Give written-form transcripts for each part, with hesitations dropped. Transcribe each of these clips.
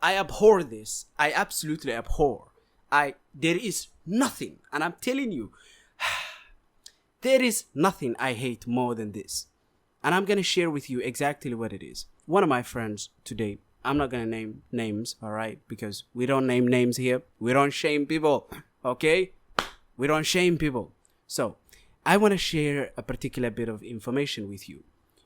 I abhor this. I absolutely abhor. There is nothing, and I'm telling you, there is nothing I hate more than this. And I'm going to share with you exactly what it is. One of my friends today, I'm not going to name names, all right? Because we don't name names here. We don't shame people, okay? We don't shame people. So, I want to share a particular bit of information with you.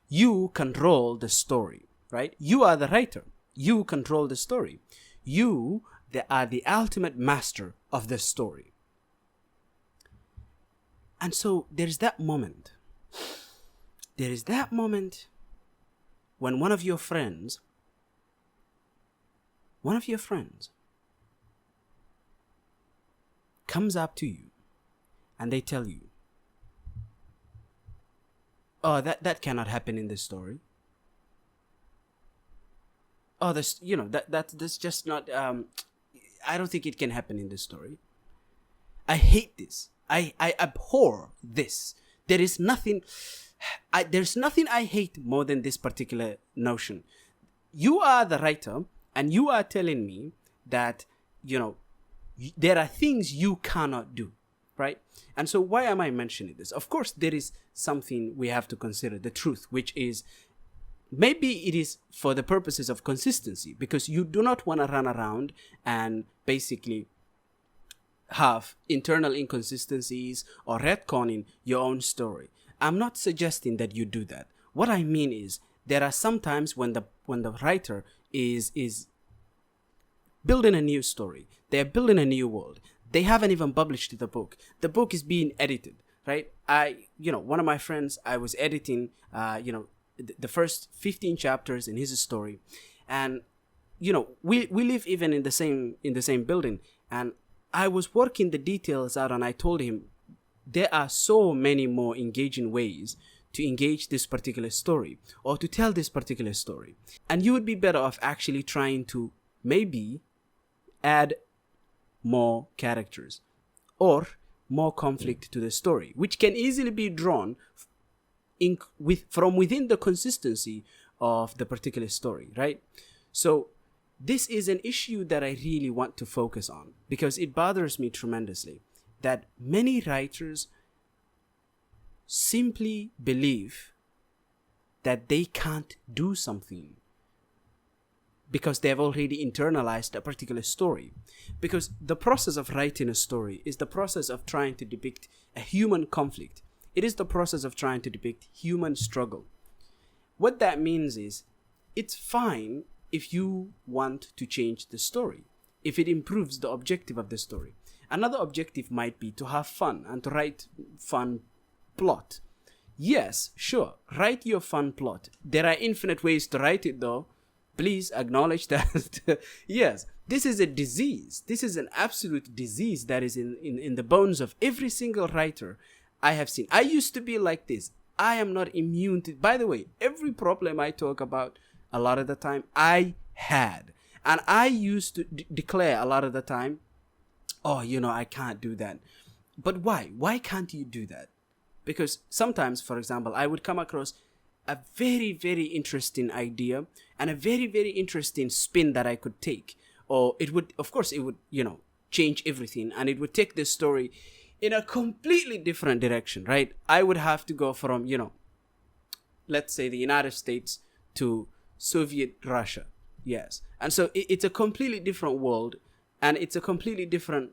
You control the story, right? You are the writer. You control the story. You are the ultimate master of the story. And so there's that moment. There is that moment when one of your friends comes up to you and they tell you, oh, that cannot happen in this story. Oh, that's just not, I don't think it can happen in this story. I hate this. I abhor this. There's nothing I hate more than this particular notion. You are the writer, and you are telling me that, there are things you cannot do, right? And so why am I mentioning this? Of course, there is something we have to consider, the truth, which is, maybe it is for the purposes of consistency, because you do not want to run around and basically have internal inconsistencies or retconning your own story. I'm not suggesting that you do that. What I mean is, there are some times when the writer is building a new story. They're building a new world. They haven't even published the book. The book is being edited, right? One of my friends, I was editing, the first 15 chapters in his story, and we live even in the same building, and I was working the details out, and I told him there are so many more engaging ways to engage this particular story or to tell this particular story, and you would be better off actually trying to maybe add more characters or more conflict to the story, which can easily be drawn from within the consistency of the particular story, right? So this is an issue that I really want to focus on, because it bothers me tremendously that many writers simply believe that they can't do something because they've already internalized a particular story. Because the process of writing a story is the process of trying to depict a human conflict. It is the process of trying to depict human struggle. What that means is, it's fine if you want to change the story, if it improves the objective of the story. Another objective might be to have fun and to write fun plot. Yes, sure, write your fun plot. There are infinite ways to write it, though. Please acknowledge that. Yes, this is a disease. This is an absolute disease that is in the bones of every single writer I have seen. I used to be like this. I am not immune to, by the way, every problem I talk about a lot of the time I had. And I used to declare a lot of the time, oh, I can't do that. But why? Why can't you do that? Because sometimes, for example, I would come across a very, very interesting idea and a very, very interesting spin that I could take. Or it would, change everything, and it would take the story in a completely different direction, right? I would have to go from, let's say the United States to Soviet Russia. Yes. And so it's a completely different world, and it's a completely different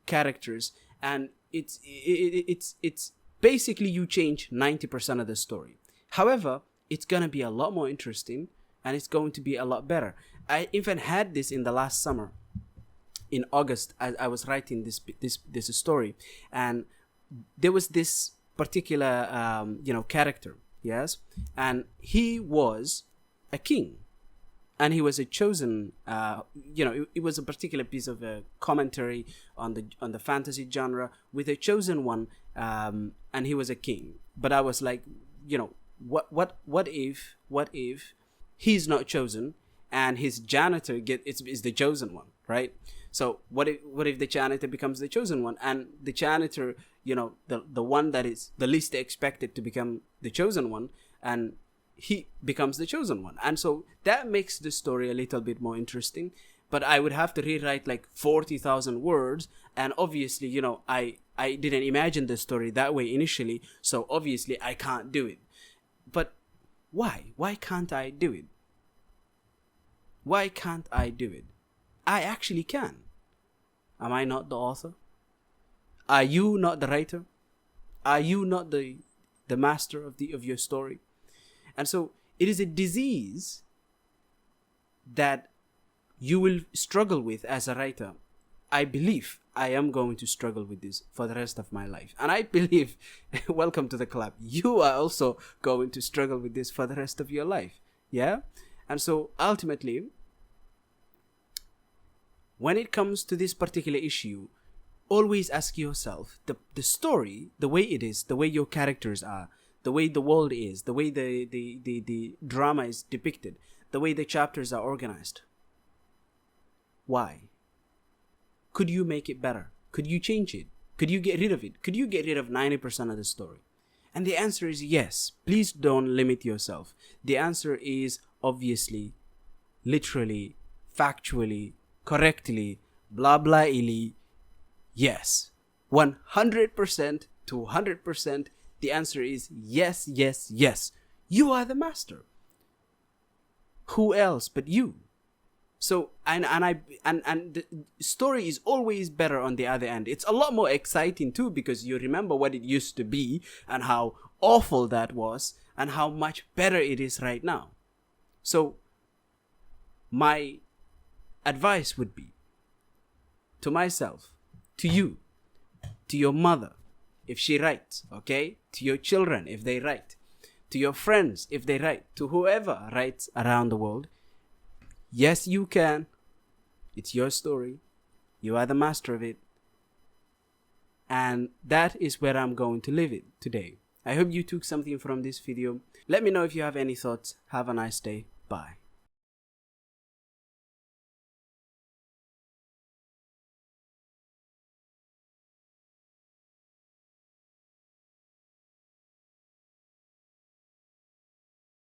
characters, and it's basically you change 90% of the story. However, it's going to be a lot more interesting, and it's going to be a lot better. I even had this in the last summer. In August, I was writing this story, and there was this particular character, yes, and he was a king, and he was a chosen. It was a particular piece of commentary on the fantasy genre with a chosen one, and he was a king. But I was like, what if he's not chosen and his janitor is the chosen one, right? So what if the janitor becomes the chosen one, and the janitor, the one that is the least expected to become the chosen one, and he becomes the chosen one. And so that makes the story a little bit more interesting. but I would have to rewrite like 40,000 words. And obviously, I didn't imagine the story that way initially. So obviously I can't do it. But why? Why can't I do it? Why can't I do it? I actually can. Am I not the author? Are you not the writer? Are you not the master of your story? And so it is a disease that you will struggle with as a writer. I believe I am going to struggle with this for the rest of my life. And I believe, welcome to the club, you are also going to struggle with this for the rest of your life. Yeah? And so ultimately, when it comes to this particular issue, always ask yourself, the story, the way it is, the way your characters are, the way the world is, the way the drama is depicted, the way the chapters are organized. Why? Could you make it better? Could you change it? Could you get rid of it? Could you get rid of 90% of the story? And the answer is yes. Please don't limit yourself. The answer is obviously, literally, factually, correctly, blah blah illy, yes. 100% to 100%, the answer is yes, yes, yes. You are the master. Who else but you? So and the story is always better on the other end. It's a lot more exciting too, because you remember what it used to be and how awful that was and how much better it is right now. So my advice would be to myself, to you, to your mother if she writes, okay, to your children if they write, to your friends if they write, to whoever writes around the world. Yes, you can. It's your story. You are the master of it. And that is where I'm going to leave it today. I hope you took something from this video. Let me know if you have any thoughts. Have a nice day. Bye.